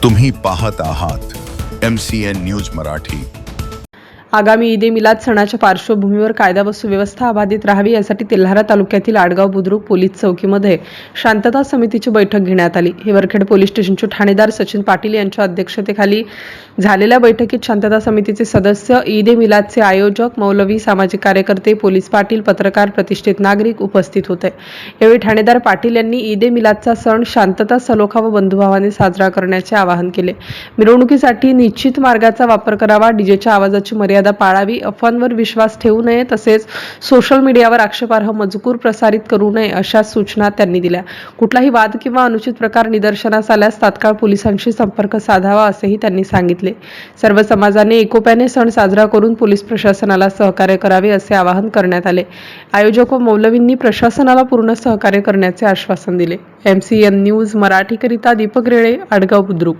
तुम्ही पाहत आहात MCN न्यूज मराठी। आगामी ईद-ए मिलाद सणाच्या पार्श्वभूमीवर कायदा व सुव्यवस्था अबाधित राहावी यासाठी तेल्हारा तालुक्यातील आडगाव बुद्रुक पोलीस चौकीमध्ये शांतता समितीची बैठक घेण्यात आली। हिवरखेड पोलीस स्टेशनचे ठाणेदार सचिन पाटील यांच्या अध्यक्षतेखाली झालेल्या बैठकीत शांतता समितीचे सदस्य, ईद-ए मिलादचे आयोजक, मौलवी, सामाजिक कार्यकर्ते, पोलीस पाटील, पत्रकार, प्रतिष्ठित नागरिक उपस्थित होते। यावेळी ठाणेदार पाटील यांनी ईद-ए मिलादचा सण शांतता, सलोखा व बंधुभावाने साजरा करण्याचे आवाहन केले। मिरवणुकीसाठी निश्चित मार्गाचा वापर करावा, डीजेच्या आवाजाची मर्यादा पाळावी, अफवांवर विश्वास ठेवू नये, तसेच सोशल मीडियावर आक्षेपार्ह मजकूर प्रसारित करू नये अशा सूचना त्यांनी दिल्या। कुठलाही वाद किंवा अनुचित प्रकार निदर्शनास आल्यास तात्काळ पोलिसांशी संपर्क साधावा असेही त्यांनी सांगितले। सर्व समाजाने एकोप्याने सण साजरा करून पोलीस प्रशासनाला सहकार्य करावे असे आवाहन करण्यात आले। आयोजक व मौलवींनी प्रशासनाला पूर्ण सहकार्य करण्याचे आश्वासन दिले। MCN न्यूज मराठीकरिता दीपक रेळे, आडगाव बुद्रुक।